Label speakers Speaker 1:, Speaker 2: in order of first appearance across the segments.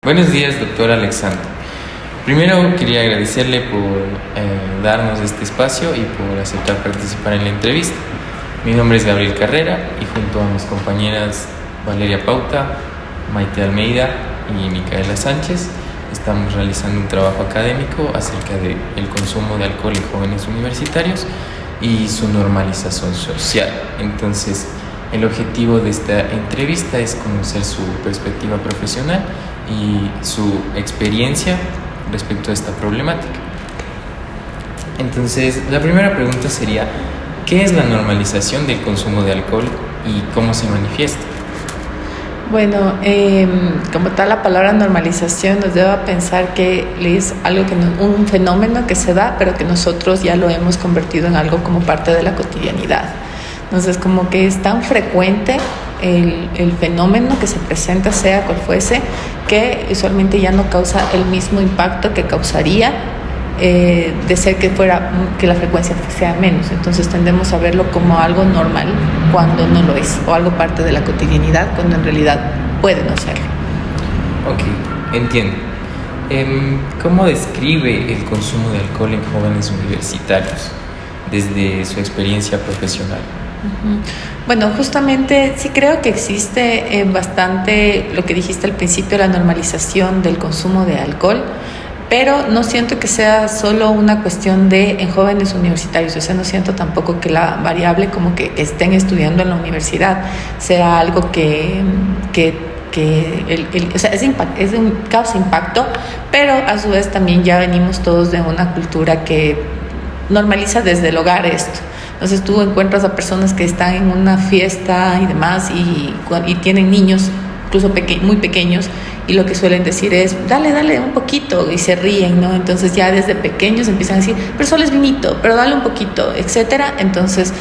Speaker 1: Buenos días, doctor Alexandre. Primero quería agradecerle por darnos este espacio y por aceptar participar en la entrevista. Mi nombre es Gabriel Carrera y junto a mis compañeras Valeria Pauta, Maite Almeida y Micaela Sánchez estamos realizando un trabajo académico acerca del consumo de alcohol en jóvenes universitarios y su normalización social. Entonces, el objetivo de esta entrevista es conocer su perspectiva profesional y su experiencia respecto a esta problemática. Entonces, la primera pregunta sería, ¿qué es la normalización del consumo de alcohol y cómo se manifiesta?
Speaker 2: Bueno, como tal la palabra normalización nos lleva a pensar que es algo un fenómeno que se da, pero que nosotros ya lo hemos convertido en algo como parte de la cotidianidad. Entonces, como que es tan frecuente el fenómeno que se presenta, sea cual fuese, que usualmente ya no causa el mismo impacto que causaría de ser que la frecuencia sea menos. Entonces tendemos a verlo como algo normal cuando no lo es, o algo parte de la cotidianidad cuando en realidad puede no serlo.
Speaker 1: Ok, entiendo. ¿Cómo describe el consumo de alcohol en jóvenes universitarios desde su experiencia profesional?
Speaker 2: Bueno, justamente sí creo que existe bastante lo que dijiste al principio, la normalización del consumo de alcohol, pero no siento que sea solo una cuestión en jóvenes universitarios. O sea, no siento tampoco que la variable como que estén estudiando en la universidad sea algo causa impacto, pero a su vez también ya venimos todos de una cultura que normaliza desde el hogar esto. Entonces tú encuentras a personas que están en una fiesta y demás y tienen niños, incluso muy pequeños, y lo que suelen decir es, dale un poquito, y se ríen, ¿no? Entonces ya desde pequeños empiezan a decir, pero solo es vinito, pero dale un poquito, etcétera. Entonces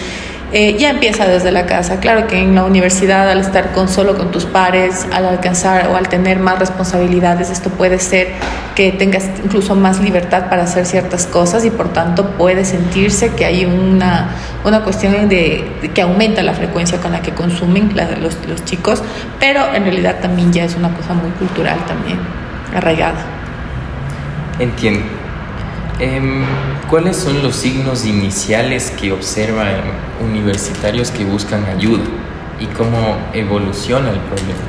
Speaker 2: ya empieza desde la casa. Claro que en la universidad, al estar solo con tus pares, al alcanzar o al tener más responsabilidades, esto puede ser que tengas incluso más libertad para hacer ciertas cosas y por tanto puede sentirse que hay una cuestión de que aumenta la frecuencia con la que consumen los chicos, pero en realidad también ya es una cosa muy cultural también, arraigada.
Speaker 1: Entiendo. ¿Cuáles son los signos iniciales que observan universitarios que buscan ayuda y cómo evoluciona el problema?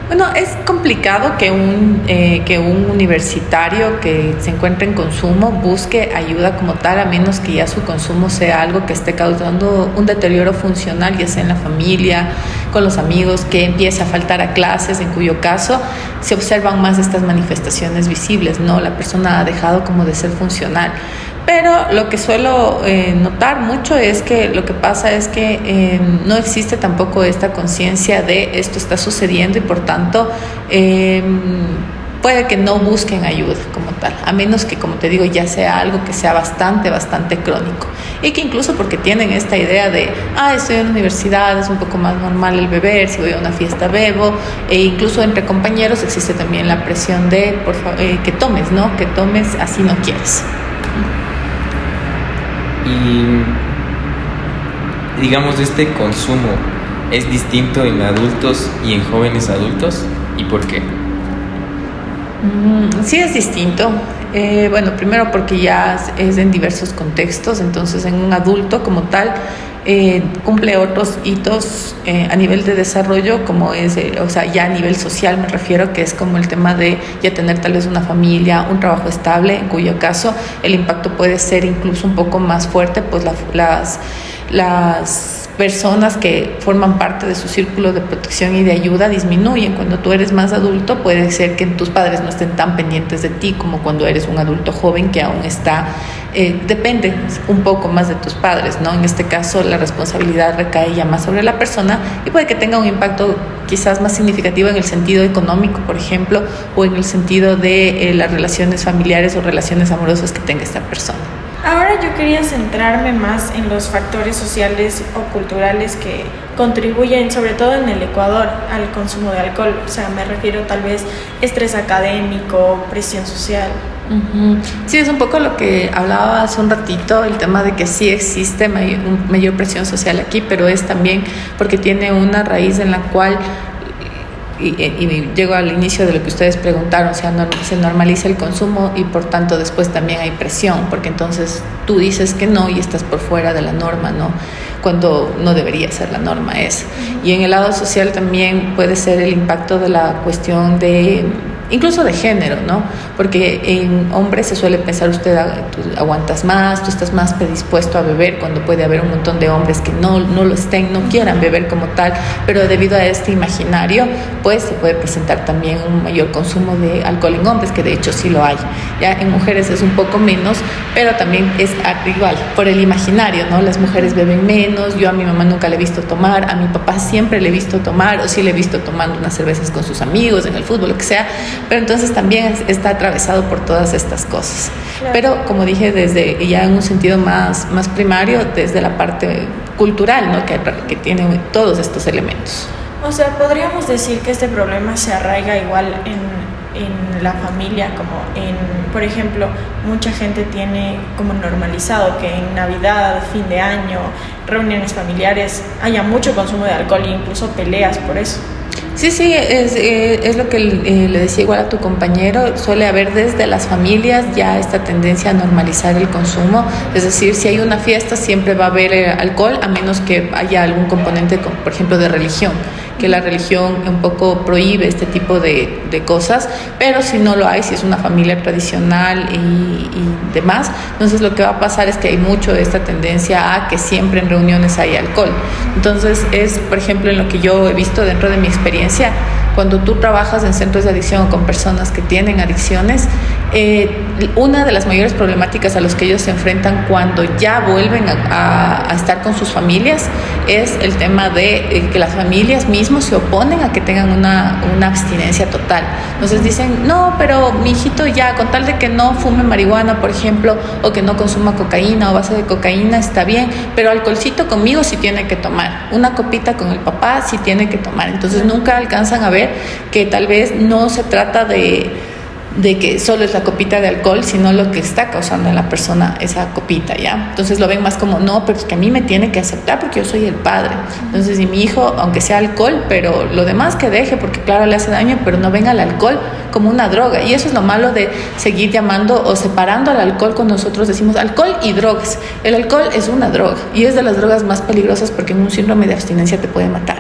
Speaker 2: Bueno, es complicado que un universitario que se encuentre en consumo busque ayuda como tal, a menos que ya su consumo sea algo que esté causando un deterioro funcional, ya sea en la familia, con los amigos, que empiece a faltar a clases, en cuyo caso se observan más estas manifestaciones visibles, ¿no? La persona ha dejado como de ser funcional. Pero lo que suelo notar mucho es que lo que pasa es que no existe tampoco esta conciencia de esto está sucediendo y por tanto puede que no busquen ayuda como tal, a menos que, como te digo, ya sea algo que sea bastante crónico y que incluso porque tienen esta idea de estoy en la universidad, es un poco más normal el beber, si voy a una fiesta bebo, e incluso entre compañeros existe también la presión de por favor, que tomes, ¿no? Que tomes así no quieres.
Speaker 1: Y digamos, este consumo es distinto en adultos y en jóvenes adultos, ¿y por qué?
Speaker 2: Sí es distinto. Bueno, primero porque ya es en diversos contextos, entonces en un adulto como tal cumple otros hitos a nivel de desarrollo, como es, ya a nivel social me refiero, que es como el tema de ya tener tal vez una familia, un trabajo estable, en cuyo caso el impacto puede ser incluso un poco más fuerte, pues las personas que forman parte de su círculo de protección y de ayuda disminuyen. Cuando tú eres más adulto, puede ser que tus padres no estén tan pendientes de ti como cuando eres un adulto joven que aún está, depende un poco más de tus padres, ¿no? En este caso, la responsabilidad recae ya más sobre la persona y puede que tenga un impacto quizás más significativo en el sentido económico, por ejemplo, o en el sentido de las relaciones familiares o relaciones amorosas que tenga esta persona.
Speaker 3: Ahora yo quería centrarme más en los factores sociales o culturales que contribuyen, sobre todo en el Ecuador, al consumo de alcohol. O sea, me refiero tal vez estrés académico, presión social.
Speaker 2: Sí, es un poco lo que hablaba hace un ratito, el tema de que sí existe mayor presión social aquí, pero es también porque tiene una raíz en la cual y llego al inicio de lo que ustedes preguntaron, o sea, se normaliza el consumo y por tanto después también hay presión, porque entonces tú dices que no y estás por fuera de la norma, ¿no? Cuando no debería ser la norma esa. Y en el lado social también puede ser el impacto de la cuestión de, incluso de género, ¿no? Porque en hombres se suele pensar tú aguantas más, tú estás más predispuesto a beber, cuando puede haber un montón de hombres que no quieran beber como tal, pero debido a este imaginario, pues se puede presentar también un mayor consumo de alcohol en hombres, que de hecho sí lo hay. Ya en mujeres es un poco menos, pero también es igual, por el imaginario, ¿no? Las mujeres beben menos, yo a mi mamá nunca le he visto tomar, a mi papá siempre le he visto tomar, o sí le he visto tomando unas cervezas con sus amigos, en el fútbol, lo que sea, pero entonces también está atravesado por todas estas cosas. Claro. Pero como dije, desde ya en un sentido más primario, desde la parte cultural, ¿no? que tiene todos estos elementos.
Speaker 3: O sea, podríamos decir que este problema se arraiga igual en la familia, como por ejemplo, mucha gente tiene como normalizado que en Navidad, fin de año, reuniones familiares, haya mucho consumo de alcohol e incluso peleas por eso.
Speaker 2: Sí, es lo que le decía igual a tu compañero, suele haber desde las familias ya esta tendencia a normalizar el consumo, es decir, si hay una fiesta siempre va a haber alcohol, a menos que haya algún componente, por ejemplo, de religión, que la religión un poco prohíbe este tipo de cosas, pero si no lo hay, si es una familia tradicional y demás, entonces lo que va a pasar es que hay mucho de esta tendencia a que siempre en reuniones hay alcohol. Entonces es, por ejemplo, en lo que yo he visto dentro de mi experiencia, cuando tú trabajas en centros de adicción con personas que tienen adicciones, una de las mayores problemáticas a las que ellos se enfrentan cuando ya vuelven a estar con sus familias es el tema de que las familias mismos se oponen a que tengan una abstinencia total. Entonces dicen, no, pero mi hijito ya, con tal de que no fume marihuana, por ejemplo, o que no consuma cocaína o base de cocaína, está bien, pero alcoholcito conmigo sí tiene que tomar, una copita con el papá sí tiene que tomar. Entonces nunca alcanzan a ver que tal vez no se trata de que solo es la copita de alcohol, sino lo que está causando en la persona esa copita, ¿ya? Entonces lo ven más como, no, pero es que a mí me tiene que aceptar porque yo soy el padre. Entonces, y mi hijo, aunque sea alcohol, pero lo demás que deje, porque claro, le hace daño, pero no venga el alcohol como una droga. Y eso es lo malo de seguir llamando o separando al alcohol cuando nosotros decimos alcohol y drogas. El alcohol es una droga y es de las drogas más peligrosas porque en un síndrome de abstinencia te puede matar,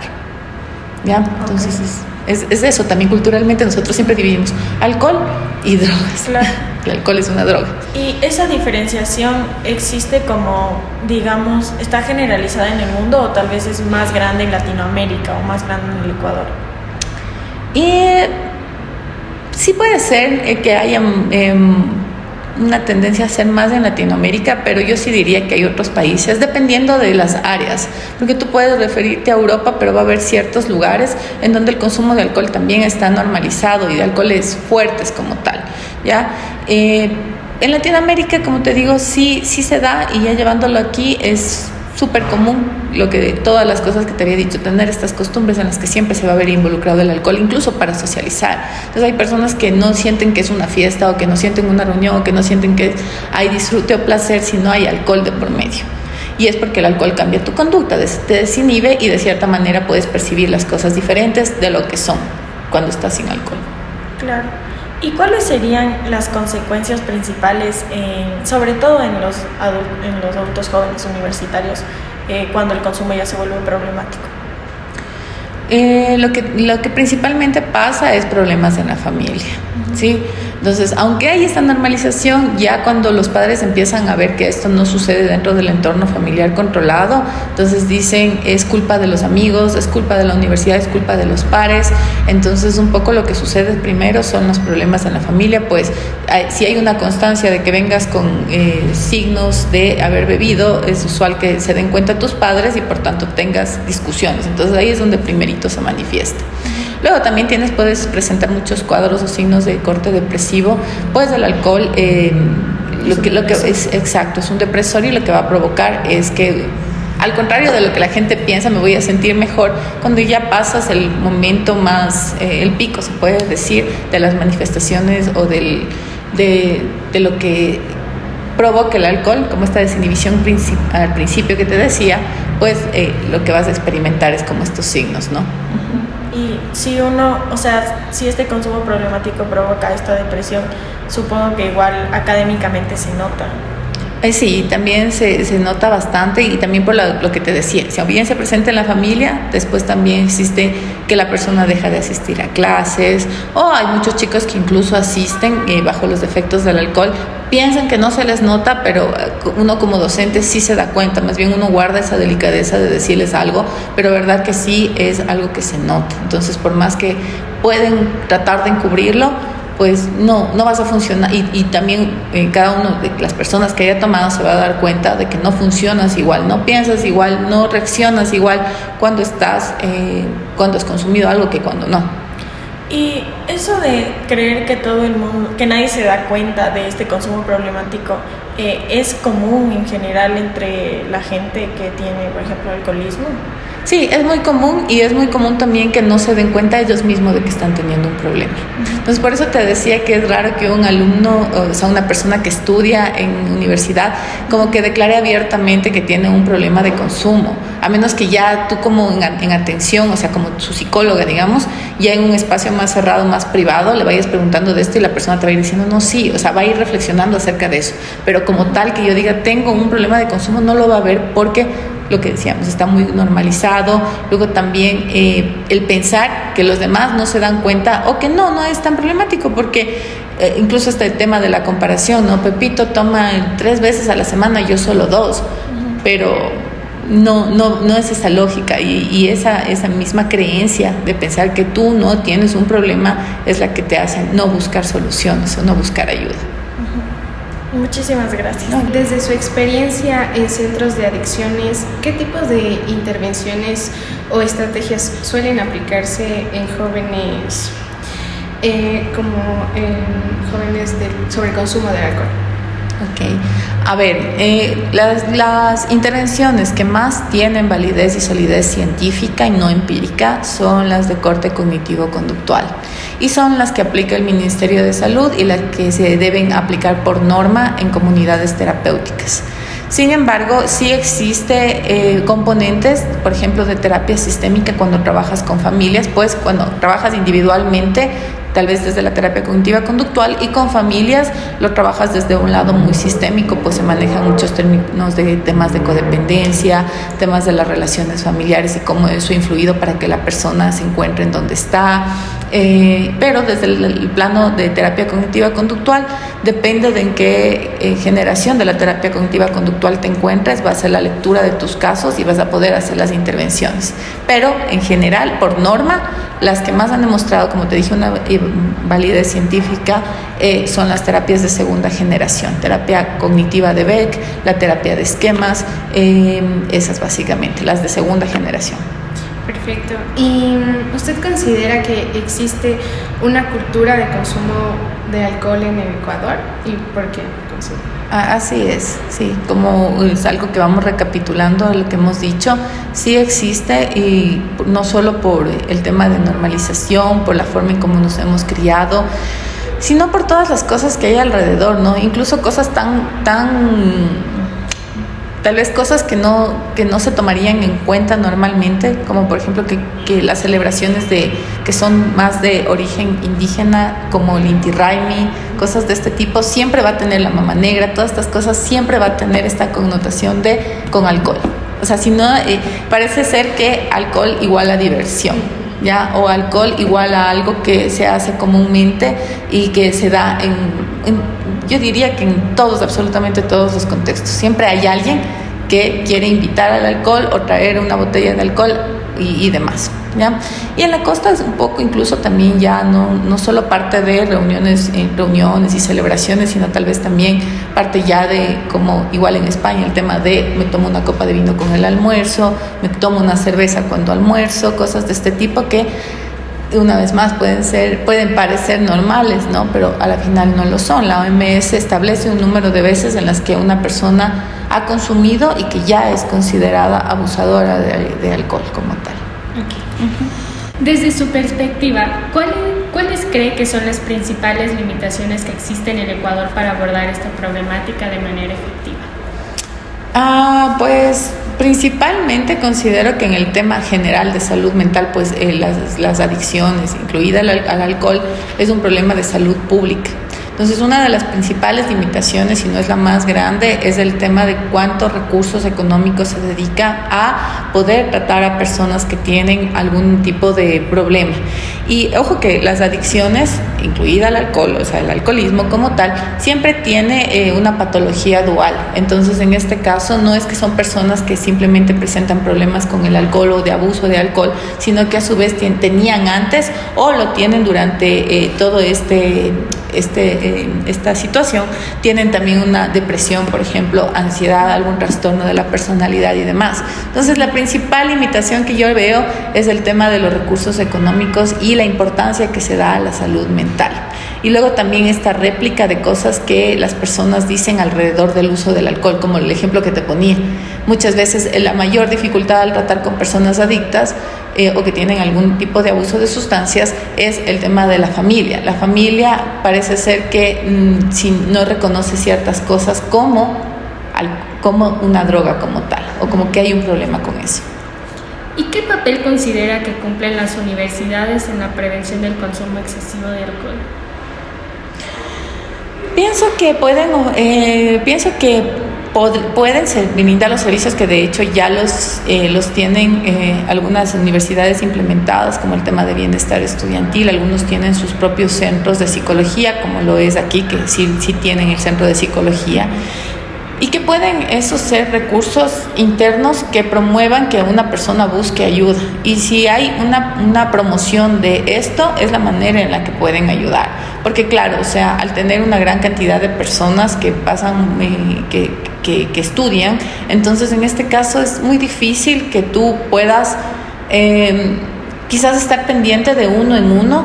Speaker 2: ¿ya? Entonces es eso, también culturalmente nosotros siempre dividimos alcohol y drogas.
Speaker 3: Claro.
Speaker 2: El alcohol es una droga.
Speaker 3: Y esa diferenciación existe como, digamos, está generalizada en el mundo o tal vez es más grande en Latinoamérica o más grande en el Ecuador.
Speaker 2: Y sí puede ser que haya una tendencia a ser más en Latinoamérica, pero yo sí diría que hay otros países, dependiendo de las áreas, porque tú puedes referirte a Europa, pero va a haber ciertos lugares en donde el consumo de alcohol también está normalizado y de alcoholes fuertes como tal, ¿ya? En Latinoamérica, como te digo, sí se da, y ya llevándolo aquí es súper común todas las cosas que te había dicho, tener estas costumbres en las que siempre se va a ver involucrado el alcohol, incluso para socializar. Entonces hay personas que no sienten que es una fiesta, o que no sienten una reunión, o que no sienten que hay disfrute o placer si no hay alcohol de por medio. Y es porque el alcohol cambia tu conducta, te desinhibe, y de cierta manera puedes percibir las cosas diferentes de lo que son cuando estás sin alcohol.
Speaker 3: Claro. ¿Y cuáles serían las consecuencias principales, sobre todo en los adultos jóvenes universitarios, cuando el consumo ya se vuelve problemático?
Speaker 2: Lo que principalmente pasa es problemas en la familia, ¿sí? Entonces, aunque hay esta normalización, ya cuando los padres empiezan a ver que esto no sucede dentro del entorno familiar controlado, entonces dicen, es culpa de los amigos, es culpa de la universidad, es culpa de los pares. Entonces, un poco lo que sucede primero son los problemas en la familia, pues si hay una constancia de que vengas con signos de haber bebido, es usual que se den cuenta tus padres y por tanto tengas discusiones. Entonces, ahí es donde primerito se manifiesta. Luego también puedes presentar muchos cuadros o signos de corte depresivo, pues el alcohol, lo que es exacto, es un depresor, y lo que va a provocar es que, al contrario de lo que la gente piensa, me voy a sentir mejor cuando ya pasas el momento más, el pico, se puede decir, de las manifestaciones o de lo que provoca el alcohol, como esta desinhibición al principio que te decía, pues lo que vas a experimentar es como estos signos, ¿no?
Speaker 3: Y si uno, o sea, si este consumo problemático provoca esta depresión, supongo que igual académicamente se nota.
Speaker 2: Sí, también se nota bastante y también por lo que te decía, si bien se presenta en la familia, después también existe que la persona deja de asistir a clases, o hay muchos chicos que incluso asisten bajo los efectos del alcohol, piensan que no se les nota, pero uno como docente sí se da cuenta, más bien uno guarda esa delicadeza de decirles algo, pero verdad que sí es algo que se nota. Entonces, por más que pueden tratar de encubrirlo, pues no vas a funcionar y también cada uno de las personas que haya tomado se va a dar cuenta de que no funcionas igual, no piensas igual, no reaccionas igual cuando cuando has consumido algo que cuando no.
Speaker 3: Y eso de creer que todo el mundo, que nadie se da cuenta de este consumo problemático, es común en general entre la gente que tiene, por ejemplo, alcoholismo.
Speaker 2: Sí, es muy común y es muy común también que no se den cuenta ellos mismos de que están teniendo un problema. Entonces, por eso te decía que es raro que un alumno, o sea, una persona que estudia en universidad, como que declare abiertamente que tiene un problema de consumo, a menos que ya tú como en atención, o sea, como su psicóloga, digamos, ya en un espacio más cerrado, más privado, le vayas preguntando de esto y la persona te va a ir diciendo, no, sí, o sea, va a ir reflexionando acerca de eso. Pero como tal que yo diga, tengo un problema de consumo, no lo va a ver porque lo que decíamos, está muy normalizado. Luego también el pensar que los demás no se dan cuenta o que no es tan problemático, porque incluso hasta el tema de la comparación, ¿no? Pepito toma 3 veces a la semana, yo solo 2, pero no es esa lógica y esa misma creencia de pensar que tú no tienes un problema es la que te hace no buscar soluciones o no buscar ayuda.
Speaker 3: Muchísimas gracias.
Speaker 4: Desde su experiencia en centros de adicciones, ¿qué tipos de intervenciones o estrategias suelen aplicarse en jóvenes sobre el consumo de alcohol?
Speaker 2: Ok, a ver, las intervenciones que más tienen validez y solidez científica y no empírica son las de corte cognitivo-conductual y son las que aplica el Ministerio de Salud y las que se deben aplicar por norma en comunidades terapéuticas. Sin embargo, sí existe componentes, por ejemplo, de terapia sistémica cuando trabajas con familias, pues cuando trabajas individualmente, tal vez desde la terapia cognitiva conductual, y con familias lo trabajas desde un lado muy sistémico, pues se manejan muchos términos de temas de codependencia, temas de las relaciones familiares y cómo eso ha influido para que la persona se encuentre en donde está. Pero desde el plano de terapia cognitiva conductual, depende de en qué generación de la terapia cognitiva conductual te encuentres, va a ser la lectura de tus casos y vas a poder hacer las intervenciones. Pero en general, por norma, las que más han demostrado, como te dije, una validez científica son las terapias de segunda generación, terapia cognitiva de Beck, la terapia de esquemas, esas básicamente, las de segunda generación.
Speaker 4: Perfecto. ¿Y usted considera que existe una cultura de consumo de alcohol en el Ecuador? ¿Y por qué consumo?
Speaker 2: Así es, sí, como es algo que vamos recapitulando a lo que hemos dicho, sí existe, y no solo por el tema de normalización, por la forma en cómo nos hemos criado, sino por todas las cosas que hay alrededor, ¿no? Incluso cosas tal vez cosas que no se tomarían en cuenta normalmente, como por ejemplo que las celebraciones que son más de origen indígena, como el Inti Raymi, cosas de este tipo, siempre va a tener la mama negra, todas estas cosas siempre va a tener esta connotación con alcohol. O sea, si no, parece ser que alcohol igual a diversión, ¿ya? O alcohol igual a algo que se hace comúnmente y que se da yo diría que en absolutamente todos los contextos. Siempre hay alguien que quiere invitar al alcohol o traer una botella de alcohol y demás, ¿ya? Y en la costa es un poco incluso también ya no solo parte de reuniones y celebraciones, sino tal vez también parte ya de, como igual en España, el tema de me tomo una copa de vino con el almuerzo, me tomo una cerveza cuando almuerzo, cosas de este tipo que una vez más pueden parecer normales, ¿no? Pero a la final no lo son. La OMS establece un número de veces en las que una persona ha consumido y que ya es considerada abusadora de alcohol como tal.
Speaker 5: Okay. Desde su perspectiva, ¿cuáles cree que son las principales limitaciones que existen en el Ecuador para abordar esta problemática de manera efectiva?
Speaker 2: Pues principalmente considero que en el tema general de salud mental, pues las adicciones, incluida al alcohol, es un problema de salud pública. Entonces, una de las principales limitaciones, si no es la más grande, es el tema de cuántos recursos económicos se dedica a poder tratar a personas que tienen algún tipo de problema. Y ojo que las adicciones, incluida el alcohol, o sea, el alcoholismo como tal, siempre tiene una patología dual. Entonces, en este caso, no es que son personas que simplemente presentan problemas con el alcohol o de abuso de alcohol, sino que a su vez tenían antes o lo tienen durante todo esta situación, tienen también una depresión, por ejemplo, ansiedad, algún trastorno de la personalidad y demás. Entonces, la principal limitación que yo veo es el tema de los recursos económicos y la importancia que se da a la salud mental. Y luego también esta réplica de cosas que las personas dicen alrededor del uso del alcohol, como el ejemplo que te ponía. Muchas veces la mayor dificultad al tratar con personas adictas o que tienen algún tipo de abuso de sustancias es el tema de la familia. La familia parece ser que si no reconoce ciertas cosas como una droga como tal, o como que hay un problema con eso.
Speaker 5: ¿Y qué papel considera que cumplen las universidades en la prevención del consumo excesivo de alcohol?
Speaker 2: Pienso que pueden brindar los servicios que de hecho ya los tienen algunas universidades implementadas, como el tema de bienestar estudiantil. Algunos tienen sus propios centros de psicología, como lo es aquí, que sí tienen el centro de psicología, y que pueden esos ser recursos internos que promuevan que una persona busque ayuda. Y si hay una promoción de esto, es la manera en la que pueden ayudar. Porque claro, o sea, al tener una gran cantidad de personas que pasan, que estudian, entonces en este caso es muy difícil que tú puedas quizás estar pendiente de uno en uno,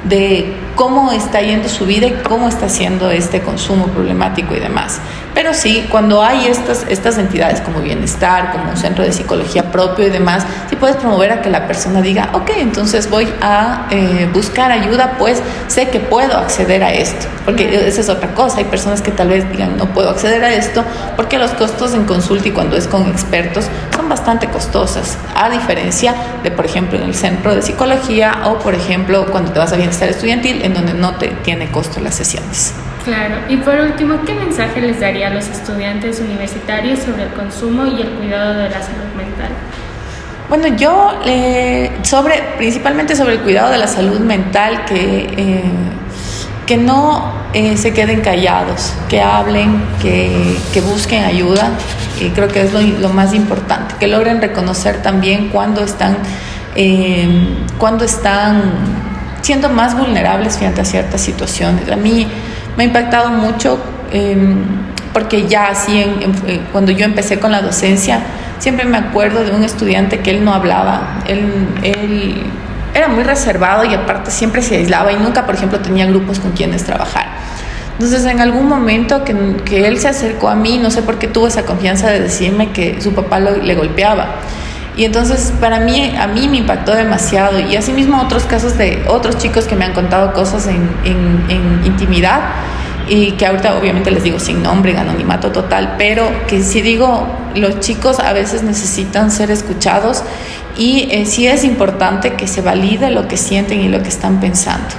Speaker 2: de cómo está yendo su vida y cómo está haciendo este consumo problemático y demás. Pero sí, cuando hay estas entidades como bienestar, como un centro de psicología propio y demás, sí puedes promover a que la persona diga, ok, entonces voy a buscar ayuda, pues sé que puedo acceder a esto, porque esa es otra cosa. Hay personas que tal vez digan, no puedo acceder a esto porque los costos en consulta y cuando es con expertos son bastante costosas, a diferencia de, por ejemplo, en el centro de psicología o, por ejemplo, cuando te vas a bienestar estudiantil, en donde no te tiene costo las sesiones.
Speaker 5: Claro, y por último, ¿qué mensaje les daría a los estudiantes universitarios sobre el consumo y el cuidado de la salud mental?
Speaker 2: Bueno, yo principalmente sobre el cuidado de la salud mental, que no se queden callados, que hablen, que busquen ayuda, y creo que es lo más importante, que logren reconocer también cuando están siendo más vulnerables frente a ciertas situaciones. A mí me ha impactado mucho porque ya así cuando yo empecé con la docencia, siempre me acuerdo de un estudiante que él no hablaba, él era muy reservado y aparte siempre se aislaba y nunca, por ejemplo, tenía grupos con quienes trabajar. Entonces, en algún momento que él se acercó a mí, no sé por qué tuvo esa confianza de decirme que su papá le golpeaba. Y entonces a mí me impactó demasiado, y asimismo otros casos de otros chicos que me han contado cosas en intimidad, y que ahorita obviamente les digo sin nombre, en anonimato total, pero que sí digo, los chicos a veces necesitan ser escuchados, y sí es importante que se valide lo que sienten y lo que están pensando,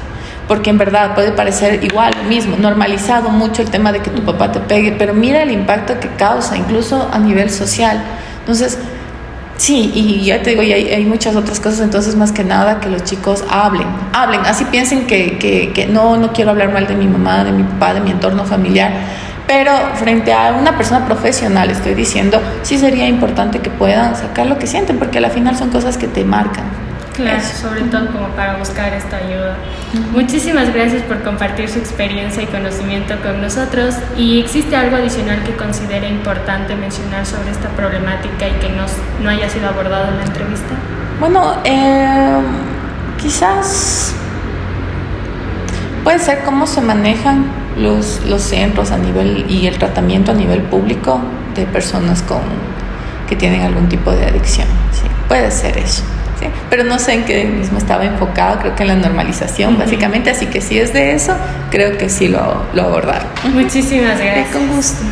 Speaker 2: porque en verdad puede parecer igual, mismo, normalizado mucho el tema de que tu papá te pegue, pero mira el impacto que causa, incluso a nivel social. Entonces, sí, y ya te digo, y hay muchas otras cosas. Entonces, más que nada, que los chicos hablen, así piensen que no quiero hablar mal de mi mamá, de mi papá, de mi entorno familiar, pero frente a una persona profesional, estoy diciendo, sí sería importante que puedan sacar lo que sienten, porque al final son cosas que te marcan.
Speaker 5: Claro, sobre todo como para buscar esta ayuda. Muchísimas gracias por compartir su experiencia y conocimiento con nosotros. ¿Y existe algo adicional que considere importante mencionar sobre esta problemática y que no haya sido abordado en la entrevista?
Speaker 2: Bueno, quizás puede ser cómo se manejan los centros a nivel y el tratamiento a nivel público de personas que tienen algún tipo de adicción. Sí, puede ser eso. ¿sí? Pero no sé en qué mismo estaba enfocado, creo que en la normalización, básicamente, así que si es de eso, creo que sí lo abordaron.
Speaker 5: Muchísimas gracias.
Speaker 2: Con gusto.